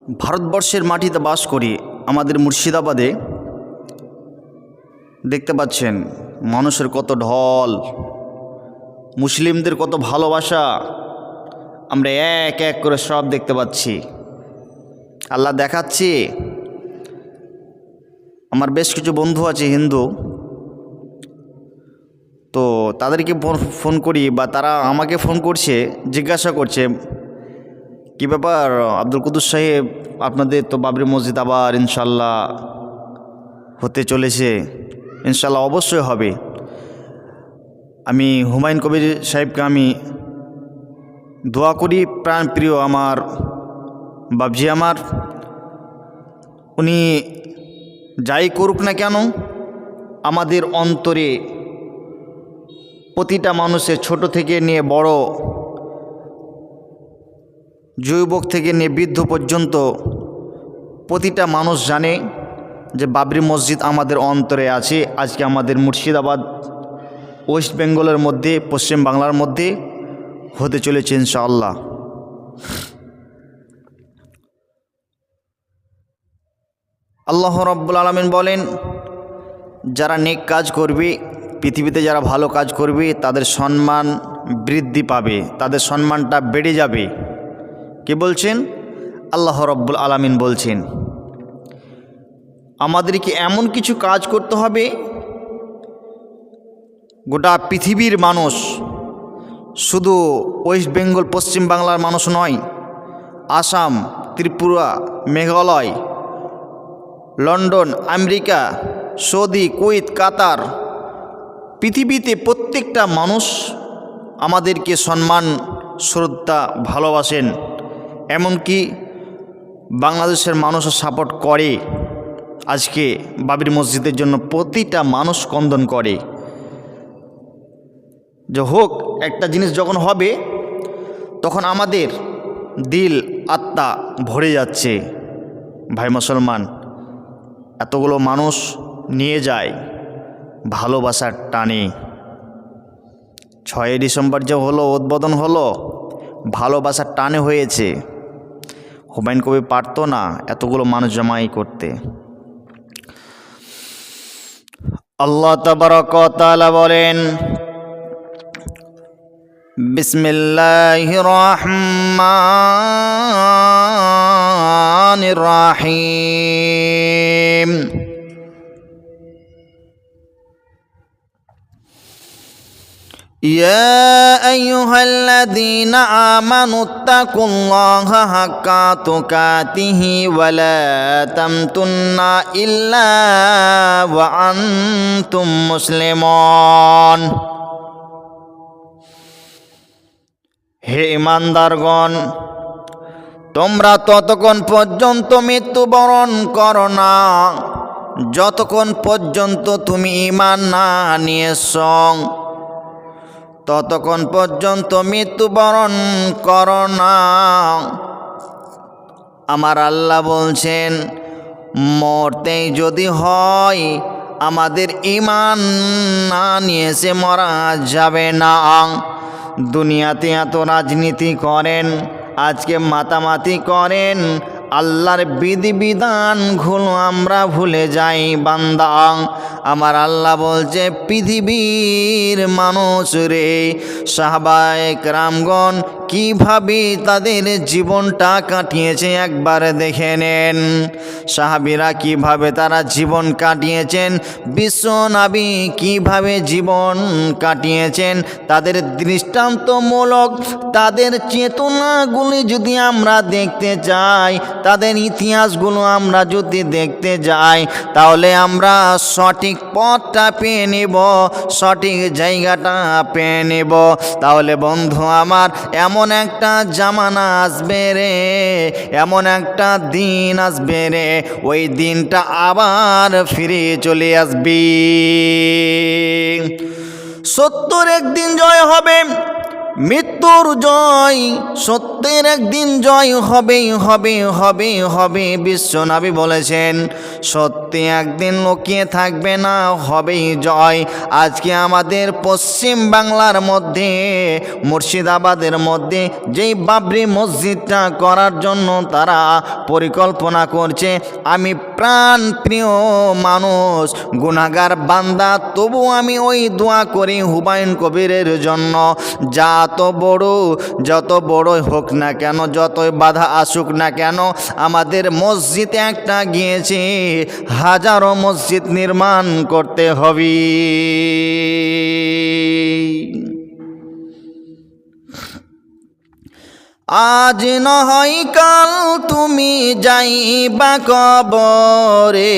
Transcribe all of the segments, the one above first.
ভারতবর্ষের মাটিতে বাস করি। আমাদের মুর্শিদাবাদে দেখতে পাচ্ছেন মানুষের কত ঢল, মুসলিমদের কত ভালোবাসা, আমরা এক এক করে সব দেখতে পাচ্ছি। আল্লাহ দেখাচ্ছি। আমার বেশ কিছু বন্ধু আছে হিন্দু, তো তাদেরকে ফোন করি বা তারা আমাকে ফোন করছে, জিজ্ঞাসা করছে কী ব্যাপার আব্দুল কুদ্দুস সাহেব, আপনাদের তো বাবরি মসজিদ আবার ইনশাল্লাহ হতে চলেছে। ইনশাল্লাহ অবশ্যই হবে। আমি হুমায়ুন কবির সাহেবকে আমি দোয়া করি, প্রাণ প্রিয় আমার বাবজি আমার, উনি যাই করুক না কেন আমাদের অন্তরে প্রতিটা মানুষের ছোট থেকে নিয়ে বড়, যুবক থেকে নিয়ে বৃদ্ধ পর্যন্ত প্রতিটা মানুষ জানে যে বাবরি মসজিদ আমাদের অন্তরে আছে। আজকে আমাদের মুর্শিদাবাদ ওয়েস্ট বেঙ্গলের মধ্যে, পশ্চিম বাংলার মধ্যে হতে চলেছে ইনশাআল্লাহ। আল্লাহ রাব্বুল আলামিন বলেন, যারা নেক কাজ করবে, পৃথিবীতে যারা ভালো কাজ করবে তাদের সম্মান বৃদ্ধি পাবে, তাদের সম্মানটা বেড়ে যাবে। কে বলছেন? আল্লাহ রাব্বুল আলামিন বলছেন। আমাদেরকে এমন কিছু কাজ করতে হবে, গোটা পৃথিবীর মানুষ, শুধু ওয়েস্ট বেঙ্গল পশ্চিম বাংলার মানুষ নয়, Assam, Tripura, Meghalaya, London, America, Saudi, Kuwait, Qatar, পৃথিবীতে প্রত্যেকটা মানুষ আমাদেরকে সম্মান, শ্রদ্ধা, ভালোবাসেন। এমনকি বাংলাদেশের মানুষও সাপোর্ট করে। আজকে বাবরি মসজিদের জন্য প্রতিটা মানুষ কন্দন করে যে হোক। একটা জিনিস যখন হবে তখন আমাদের দিল, আত্মা ভরে যাচ্ছে। ভাই মুসলমান, এতগুলো মানুষ নিয়ে যায় ভালোবাসার টানে। 6 ডিসেম্বর যে হলো, উদ্বোধন হলো, ভালোবাসার টানে হয়েছে। হুমায়ুন কবির পারতো না এতগুলো মানুষ জমাই করতে। আল্লাহ তাবারক ওয়া তাআলা বলেন, বিসমিল্লাহির রহমানির রহিম। يا أيها الذين آمنوا اتقوا الله حق تقاته ولا تموتن إلا وأنتم مسلمون। হে ঈমানদারগণ, তোমরা ততক্ষণ পর্যন্ত মৃত্যুবরণ করো না যতক্ষণ পর্যন্ত তুমি ঈমান না নিয়েছ, ততক্ষণ পর্যন্ত মৃত্যুবরণ করো না। আমার আল্লাহ বলছেন, মরতেই যদি হয় আমাদের ঈমান না নিয়েছে মরা যাবে না। দুনিয়াতে এত রাজনীতি করেন, আজকে মাতামাতি করেন, আল্লাহর বিধিবিধানগুলো আমরা ভুলে যাই বান্দা। আমার আল্লাহ বলছে, পৃথিবীর মানুষ রে, সাহাবায়ে কেরামগণ কিভাবে তাদের জীবনটা কাটিয়েছে একবার দেখে নেন। সাহাবীরা কিভাবে তারা জীবন কাটিয়েছেন, বিশ্বনবী কিভাবে জীবন কাটিয়েছেন, তাদের দৃষ্টান্তমূলক তাদের চেতনাগুলি যদি আমরা দেখতে চাই, তাদের ইতিহাসগুলো আমরা যদি দেখতে যাই, তাহলে আমরা সঠিক পথটা পেয়ে নেব, সঠিক জায়গাটা পেয়ে নেব। তাহলে বন্ধু আমার, এমন একটা জামানা আসবে রে, এমন একটা দিন আসবে রে, ওই দিনটা আবার ফিরে চলে আসবে। সত্যর একদিন জয় হবে, মৃত্যু মৃত্যুর জয়, সত্যের একদিন জয় হবেই হবে হবে হবে। বিশ্বনবী বলেছেন সত্যি একদিন লুকিয়ে থাকবে না, হবেই জয়। আজকে আমাদের পশ্চিম বাংলার মধ্যে মুর্শিদাবাদের মধ্যে যেই বাবরি মসজিদটা করার জন্য তারা পরিকল্পনা করছে, আমি প্রাণ প্রিয় মানুষ, গুনাহগার বান্দা, তবু আমি ওই দোয়া করি হুমায়ুন কবিরের জন্য। যত বড়ই হোক না কেন, যতই বাধা আসুক না কেন, আমাদের মসজিদ একটা গিয়েছে, হাজারো মসজিদ নির্মাণ করতে হবে। আজ নয় কাল তুমি যাইবা কবরে,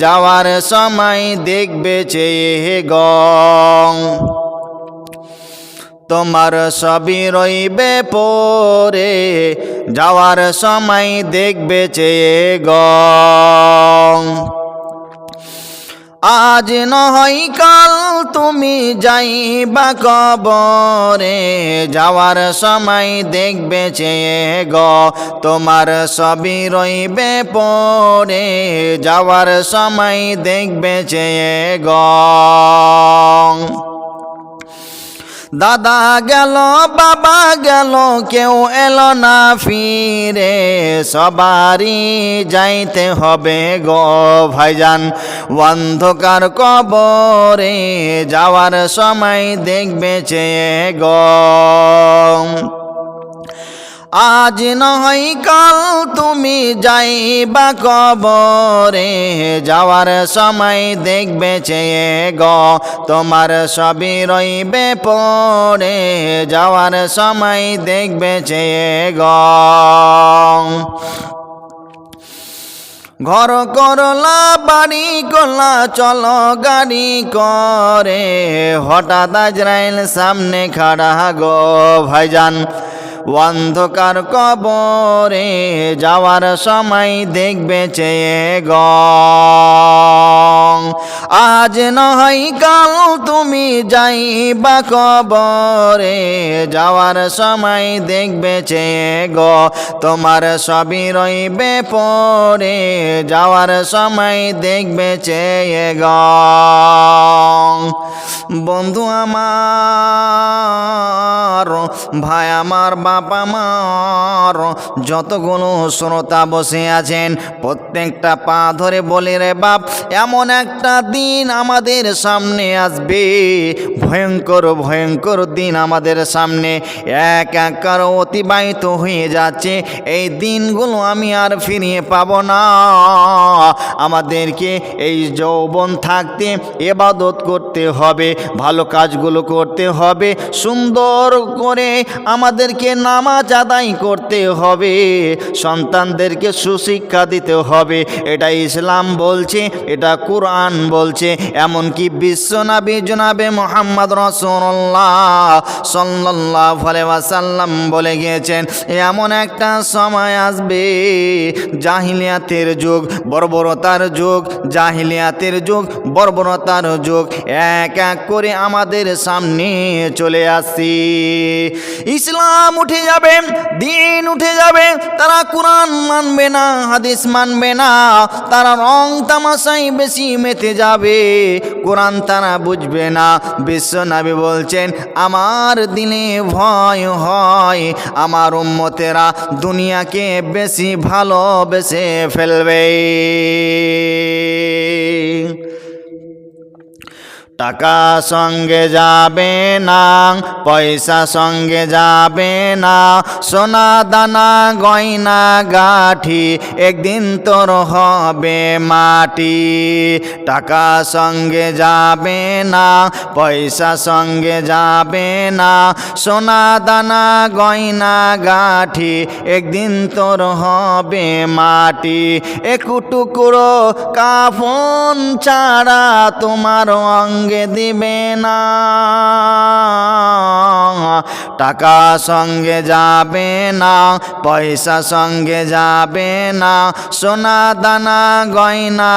যাওয়ার সময় দেখবে চেয়ে গং, তোমার সবই রইবে পরে, যাওয়ার সময় দেখবে চেয়ে গং। আজ নয় কাল তুমি যাইবা কবরে, যাওয়ার সময় দেখবে চেয়ে গো, তোমার সবই রইবে পরে, যাওয়ার সময় দেখবে চেয়ে গো। দাদা গেল বাবা গেল কেউ এলো না ফিরে, সবারই যাইতে হবে গো ভাইজান অন্ধকার কবরে, যাওয়ার সময় দেখবে চেয়ে গো। আজ নয় কাল তুমি যাইবা কবরে, যাওয়ার সময় দেখবে চেয়ে গো, তোমার সবই রইবে পড়ে, যাওয়ার সময় দেখবে চেয়ে গো। ঘর করলা বাড়ি করলা চলো গাড়ি করে, হঠাৎ আজরাইল সামনে খাড়া গো ভাইজান অন্ধকার কবরে, যাওয়ার সময় দেখবে চেয়ে গো। আজ নয় কাল তুমি যাইবা কবরে, যাওয়ার সময় দেখবে চেয়ে গো, তোমার সবই রইবে পড়ে, যাওয়ার সময় দেখবে চেয়ে গো। বন্ধু আমার, ভাই আমার, বাপ আমার, যতগুলো শ্রোতা বসে আছেন প্রত্যেকটা পা ধরে বলে রে বাপ, এমন একটা দিন আমাদের সামনে আসবে, ভয়ঙ্কর ভয়ঙ্কর দিন আমাদের সামনে এক এক করে অতিবাহিত হয়ে যাচ্ছে। এই দিনগুলো আমি আর ফিরিয়ে পাবো না। আমাদেরকে এই যৌবন থাকতে ইবাদত করতে হবে, ভালো কাজগুলো করতে হবে, সুন্দর করে আমাদেরকে নামাজ আদায় করতে হবে, সন্তানদেরকে সুশিক্ষা দিতে হবে। এটা ইসলাম বলছে, এটা কুরআন বলছে, এমনকি বিশ্বনবী জনাবে মুহাম্মদ রাসূলুল্লাহ সাল্লাল্লাহু আলাইহি ওয়াসাল্লাম বলে গিয়েছেন, এমন একটা সময় আসবে জাহিলিয়াতের যুগ, বর্বরতার যুগ, জাহিলিয়াতের যুগ, বর্বরতার যুগ এক এক করে আমাদের সামনে চলে আসছে। ইসলাম উঠে যাবে, দিন উঠে যাবে, তারা কুরআন মানবে না, হাদিস মানবে না, তারা রং তামাশায় বেশি মেতে যাবে, কুরআন তারা বুঝবে না। বিশ্বনবী বলছেন, আমার দিলে ভয় হয় আমার উম্মতেরা দুনিয়াকে বেশি ভালোবেসে ফেলবে। টাকা সঙ্গে যাবে না, পয়সা সঙ্গে যাবে না, সোনা দানা গয়না গাঠি একদিন তোর হবে মাটি। টাকা সঙ্গে যাবে না, পয়সা সঙ্গে যাবে না, সোনা দানা গয়না গাঠি একদিন তোর হবে মাটি। একটু টুকরো কাফন ছাড়া তোমার অঙ্গে দিবে না। টাকা সঙ্গে যাবে না, পয়সা সঙ্গে যাবে না, সোনা দানা গয়না